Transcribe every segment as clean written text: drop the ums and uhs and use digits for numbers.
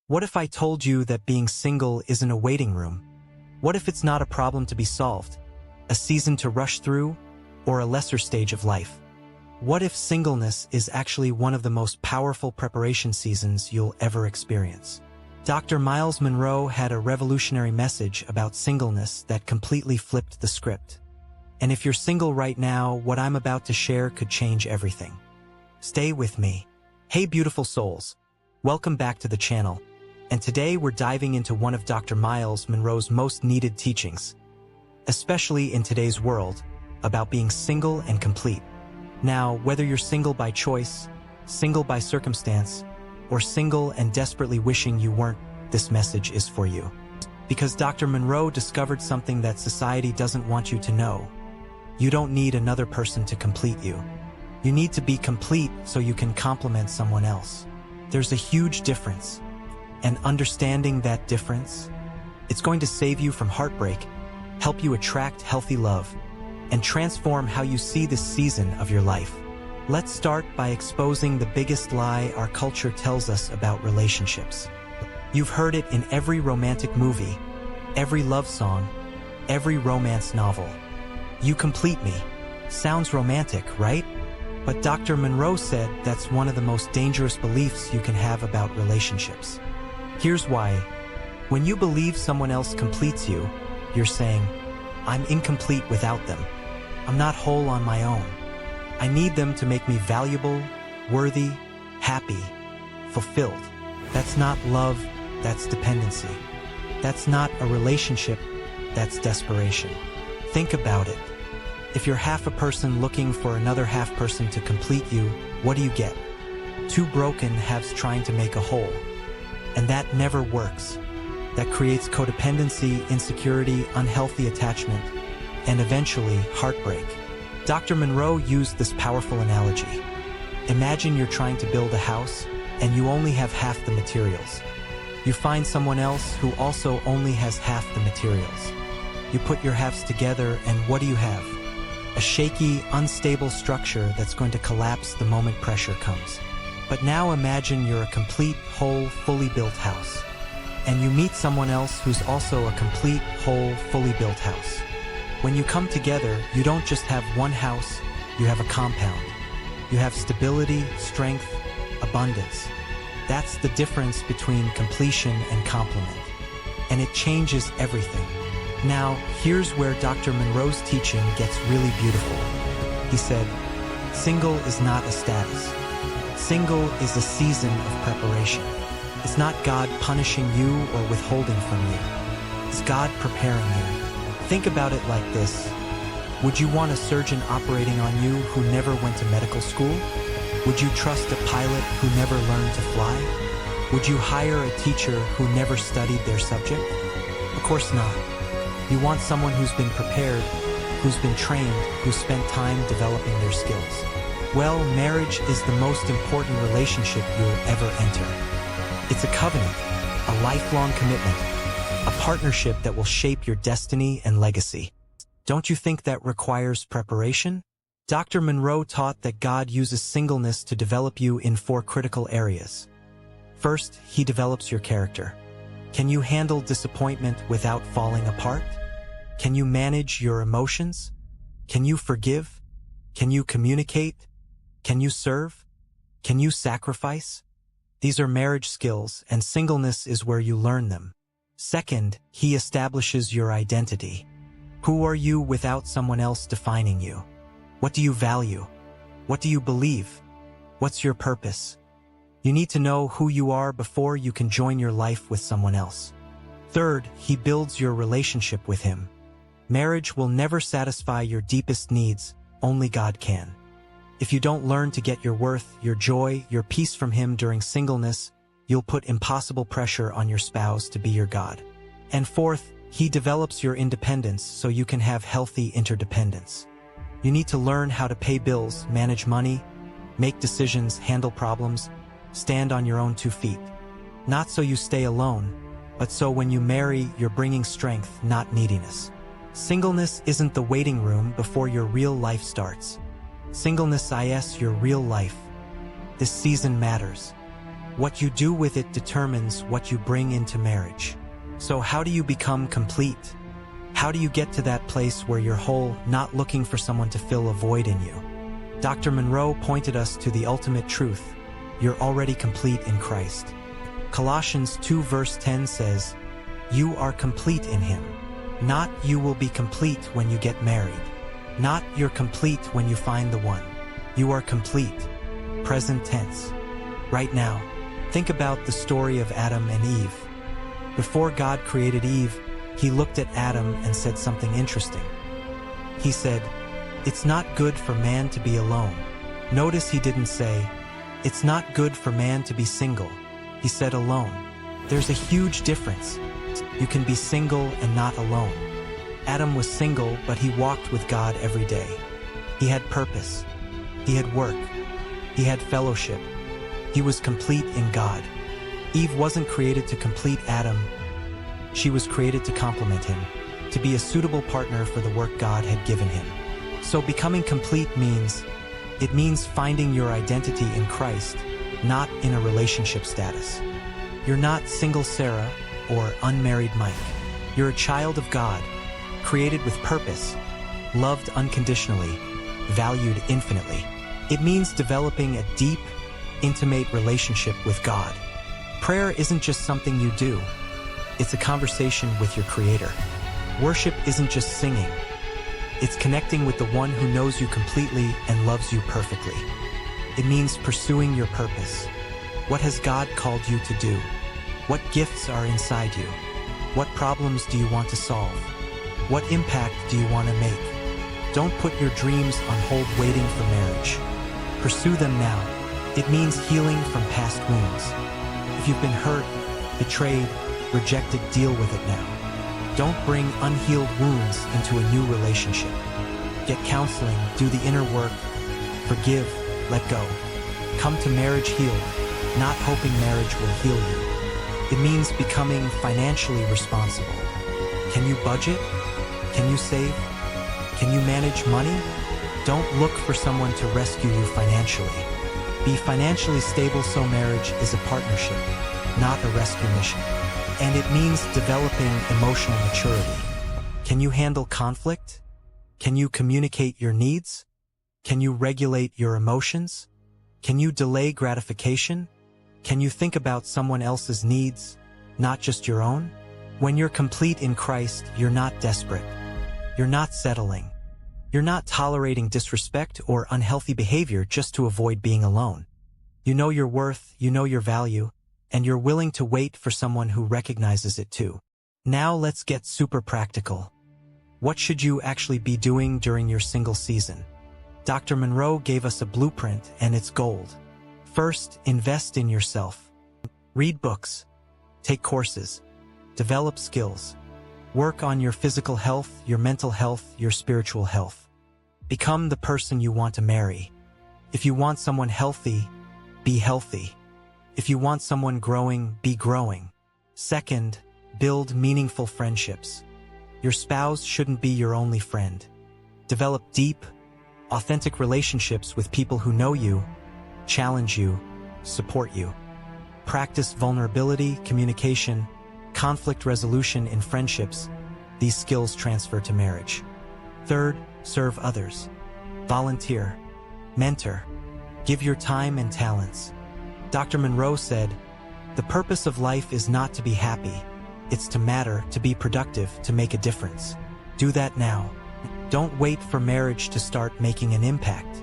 What if I told you that being single isn't a waiting room? What if it's not a problem to be solved, a season to rush through, or a lesser stage of life? What if singleness is actually one of the most powerful preparation seasons you'll ever experience? Dr. Myles Munroe had a revolutionary message about singleness that completely flipped the script. And if you're single right now, what I'm about to share could change everything. Stay with me. Hey beautiful souls, welcome back to the channel. And today we're diving into one of Dr. Myles Munroe's most needed teachings, especially in today's world, about being single and complete. Now, whether you're single by choice, single by circumstance, or single and desperately wishing you weren't, this message is for you. Because Dr. Munroe discovered something that society doesn't want you to know. You don't need another person to complete you. You need to be complete so you can complement someone else. There's a huge difference. And understanding that difference, it's going to save you from heartbreak, help you attract healthy love, and transform how you see this season of your life. Let's start by exposing the biggest lie our culture tells us about relationships. You've heard it in every romantic movie, every love song, every romance novel. You complete me. Sounds romantic, right? But Dr. Munroe said that's one of the most dangerous beliefs you can have about relationships. Here's why. When you believe someone else completes you, you're saying, I'm incomplete without them. I'm not whole on my own. I need them to make me valuable, worthy, happy, fulfilled. That's not love, that's dependency. That's not a relationship, that's desperation. Think about it. If you're half a person looking for another half person to complete you, what do you get? Two broken halves trying to make a whole. And that never works. That creates codependency, insecurity, unhealthy attachment, and eventually heartbreak. Dr. Munroe used this powerful analogy. Imagine you're trying to build a house and you only have half the materials. You find someone else who also only has half the materials. You put your halves together and what do you have? A shaky, unstable structure that's going to collapse the moment pressure comes. But now imagine you're a complete, whole, fully built house. And you meet someone else who's also a complete, whole, fully built house. When you come together, you don't just have one house, you have a compound. You have stability, strength, abundance. That's the difference between completion and complement. And it changes everything. Now, here's where Dr. Munroe's teaching gets really beautiful. He said, single is not a status. Single is a season of preparation. It's not God punishing you or withholding from you. It's God preparing you. Think about it like this. Would you want a surgeon operating on you who never went to medical school? Would you trust a pilot who never learned to fly? Would you hire a teacher who never studied their subject? Of course not. You want someone who's been prepared, who's been trained, who spent time developing their skills. Well, marriage is the most important relationship you'll ever enter. It's a covenant, a lifelong commitment, a partnership that will shape your destiny and legacy. Don't you think that requires preparation? Dr. Munroe taught that God uses singleness to develop you in 4 critical areas. First, He develops your character. Can you handle disappointment without falling apart? Can you manage your emotions? Can you forgive? Can you communicate? Can you serve? Can you sacrifice? These are marriage skills, and singleness is where you learn them. Second, He establishes your identity. Who are you without someone else defining you? What do you value? What do you believe? What's your purpose? You need to know who you are before you can join your life with someone else. Third, He builds your relationship with Him. Marriage will never satisfy your deepest needs, only God can. If you don't learn to get your worth, your joy, your peace from Him during singleness, you'll put impossible pressure on your spouse to be your God. And fourth, He develops your independence so you can have healthy interdependence. You need to learn how to pay bills, manage money, make decisions, handle problems, stand on your own 2 feet. Not so you stay alone, but so when you marry, you're bringing strength, not neediness. Singleness isn't the waiting room before your real life starts. Singleness is your real life. This season matters. What you do with it determines what you bring into marriage. So how do you become complete? How do you get to that place where you're whole, not looking for someone to fill a void in you? Dr. Munroe pointed us to the ultimate truth. You're already complete in Christ. Colossians 2 verse 10 says, "You are complete in Him." Not you will be complete when you get married. Not you're complete when you find the one. You are complete. Present tense. Right now, think about the story of Adam and Eve. Before God created Eve, He looked at Adam and said something interesting. He said, "It's not good for man to be alone." Notice He didn't say, "It's not good for man to be single." He said alone. There's a huge difference. You can be single and not alone. Adam was single, but he walked with God every day. He had purpose. He had work. He had fellowship. He was complete in God. Eve wasn't created to complete Adam. She was created to complement him, to be a suitable partner for the work God had given him. So becoming complete means finding your identity in Christ, not in a relationship status. You're not single Sarah or unmarried Mike. You're a child of God, created with purpose, loved unconditionally, valued infinitely. It means developing a deep, intimate relationship with God. Prayer isn't just something you do. It's a conversation with your Creator. Worship isn't just singing. It's connecting with the one who knows you completely and loves you perfectly. It means pursuing your purpose. What has God called you to do? What gifts are inside you? What problems do you want to solve? What impact do you want to make? Don't put your dreams on hold waiting for marriage. Pursue them now. It means healing from past wounds. If you've been hurt, betrayed, rejected, deal with it now. Don't bring unhealed wounds into a new relationship. Get counseling, do the inner work, forgive, let go. Come to marriage healed, not hoping marriage will heal you. It means becoming financially responsible. Can you budget? Can you save? Can you manage money? Don't look for someone to rescue you financially. Be financially stable so marriage is a partnership, not a rescue mission. And it means developing emotional maturity. Can you handle conflict? Can you communicate your needs? Can you regulate your emotions? Can you delay gratification? Can you think about someone else's needs, not just your own? When you're complete in Christ, you're not desperate. You're not settling. You're not tolerating disrespect or unhealthy behavior just to avoid being alone. You know your worth, you know your value, and you're willing to wait for someone who recognizes it too. Now let's get super practical. What should you actually be doing during your single season? Dr. Munroe gave us a blueprint, and it's gold. First, invest in yourself. Read books, take courses, develop skills, work on your physical health, your mental health, your spiritual health. Become the person you want to marry. If you want someone healthy, be healthy. If you want someone growing, be growing. Second, build meaningful friendships. Your spouse shouldn't be your only friend. Develop deep, authentic relationships with people who know you, challenge you, support you. Practice vulnerability, communication, conflict resolution in friendships. These skills transfer to marriage. Third, serve others. Volunteer, mentor, give your time and talents. Dr. Munroe said, "The purpose of life is not to be happy. It's to matter, to be productive, to make a difference." Do that now. Don't wait for marriage to start making an impact.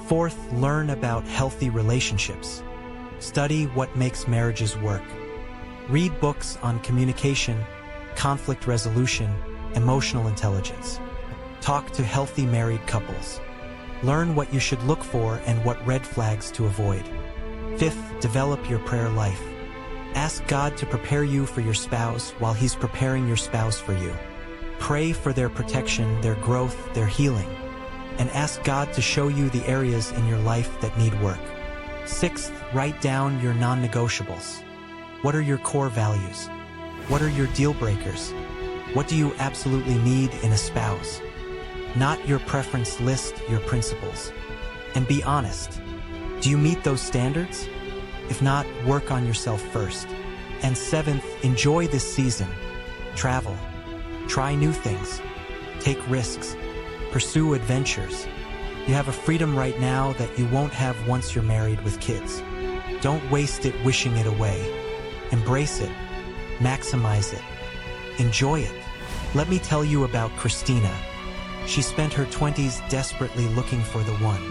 Fourth, learn about healthy relationships. Study what makes marriages work. Read books on communication, conflict resolution, emotional intelligence. Talk to healthy married couples. Learn what you should look for and what red flags to avoid. Fifth, develop your prayer life. Ask God to prepare you for your spouse while He's preparing your spouse for you. Pray for their protection, their growth, their healing, and ask God to show you the areas in your life that need work. Sixth, write down your non-negotiables. What are your core values? What are your deal breakers? What do you absolutely need in a spouse? Not your preference list, your principles. And be honest. Do you meet those standards? If not, work on yourself first. And seventh, enjoy this season. Travel. Try new things. Take risks. Pursue adventures. You have a freedom right now that you won't have once you're married with kids. Don't waste it wishing it away. Embrace it. Maximize it. Enjoy it. Let me tell you about Christina. She spent her 20s desperately looking for the one.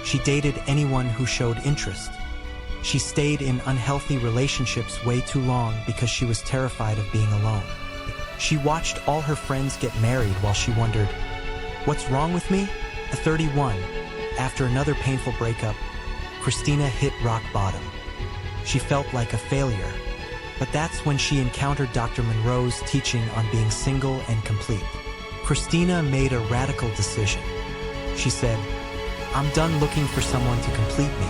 She dated anyone who showed interest. She stayed in unhealthy relationships way too long because she was terrified of being alone. She watched all her friends get married while she wondered, what's wrong with me? At 31, after another painful breakup, Christina hit rock bottom. She felt like a failure, but that's when she encountered Dr. Munroe's teaching on being single and complete. Christina made a radical decision. She said, I'm done looking for someone to complete me.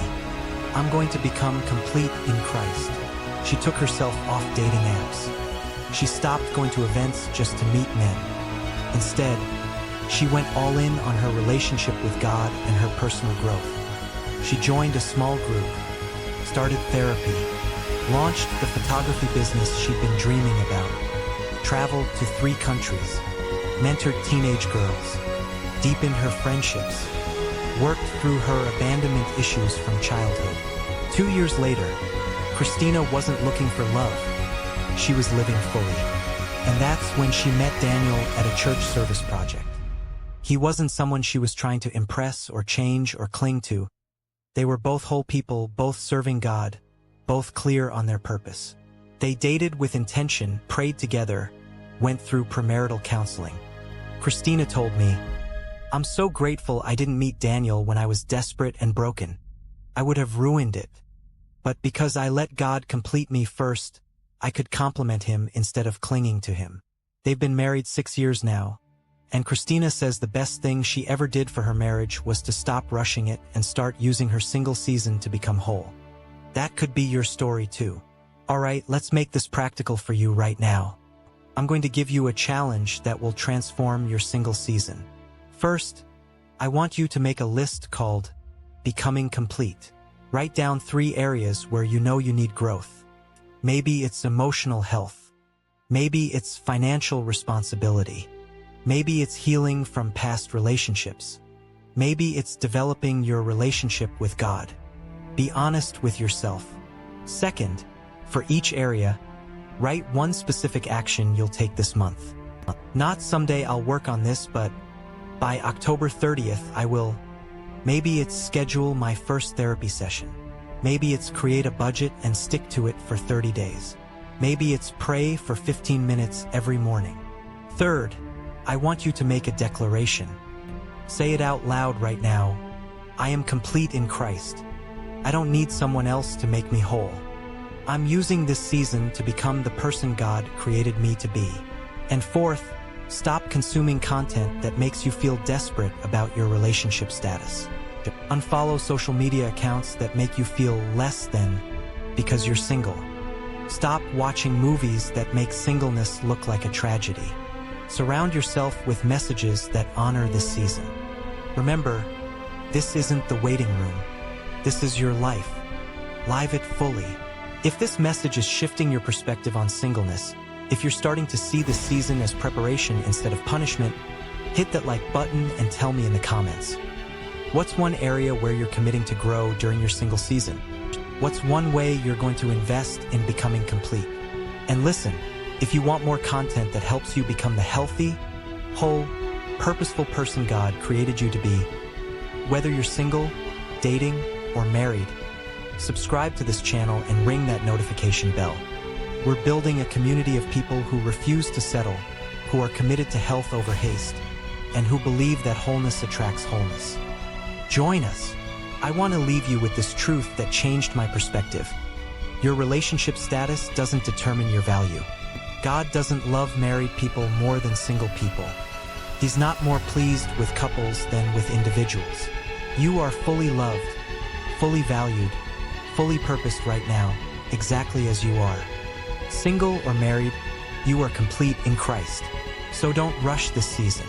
I'm going to become complete in Christ. She took herself off dating apps. She stopped going to events just to meet men. Instead, she went all in on her relationship with God and her personal growth. She joined a small group, started therapy, launched the photography business she'd been dreaming about, traveled to 3 countries, mentored teenage girls, deepened her friendships, worked through her abandonment issues from childhood. 2 years later, Christina wasn't looking for love. She was living fully. And that's when she met Daniel at a church service project. He wasn't someone she was trying to impress or change or cling to. They were both whole people, both serving God, both clear on their purpose. They dated with intention, prayed together, went through premarital counseling. Christina told me, I'm so grateful I didn't meet Daniel when I was desperate and broken. I would have ruined it. But because I let God complete me first, I could compliment him instead of clinging to him. They've been married 6 years now, and Christina says the best thing she ever did for her marriage was to stop rushing it and start using her single season to become whole. That could be your story too. All right, let's make this practical for you right now. I'm going to give you a challenge that will transform your single season. First, I want you to make a list called Becoming Complete. Write down 3 areas where you know you need growth. Maybe it's emotional health. Maybe it's financial responsibility. Maybe it's healing from past relationships. Maybe it's developing your relationship with God. Be honest with yourself. Second, for each area, write 1 specific action you'll take this month. Not someday I'll work on this, but by October 30th I will. Maybe it's schedule my first therapy session. Maybe it's create a budget and stick to it for 30 days. Maybe it's pray for 15 minutes every morning. Third, I want you to make a declaration. Say it out loud right now. I am complete in Christ. I don't need someone else to make me whole. I'm using this season to become the person God created me to be. And fourth, stop consuming content that makes you feel desperate about your relationship status. Unfollow social media accounts that make you feel less than because you're single. Stop watching movies that make singleness look like a tragedy. Surround yourself with messages that honor this season. Remember, this isn't the waiting room. This is your life. Live it fully. If this message is shifting your perspective on singleness, if you're starting to see this season as preparation instead of punishment, hit that like button and tell me in the comments. What's one area where you're committing to grow during your single season? What's one way you're going to invest in becoming complete? And listen, if you want more content that helps you become the healthy, whole, purposeful person God created you to be, whether you're single, dating, or married, subscribe to this channel and ring that notification bell. We're building a community of people who refuse to settle, who are committed to health over haste, and who believe that wholeness attracts wholeness. Join us. I want to leave you with this truth that changed my perspective. Your relationship status doesn't determine your value. God doesn't love married people more than single people. He's not more pleased with couples than with individuals. You are fully loved, fully valued, fully purposed right now, exactly as you are. Single or married, you are complete in Christ. So don't rush this season.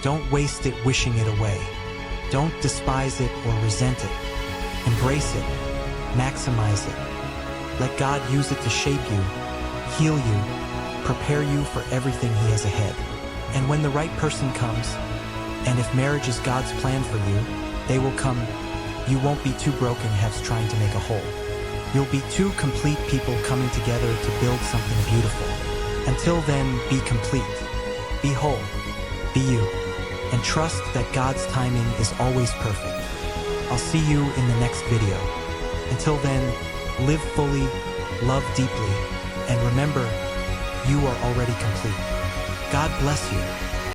Don't waste it wishing it away. Don't despise it or resent it. Embrace it, maximize it, Let God use it to shape you, heal you, prepare you for everything He has ahead. And when the right person comes, and if marriage is God's plan for you, they will come. You won't be two broken halves trying to make a whole. You'll be two complete people coming together to build something beautiful. Until then, be complete, be whole, be you, and trust that God's timing is always perfect. I'll see you in the next video. Until then, live fully, love deeply, and remember, you are already complete. God bless you.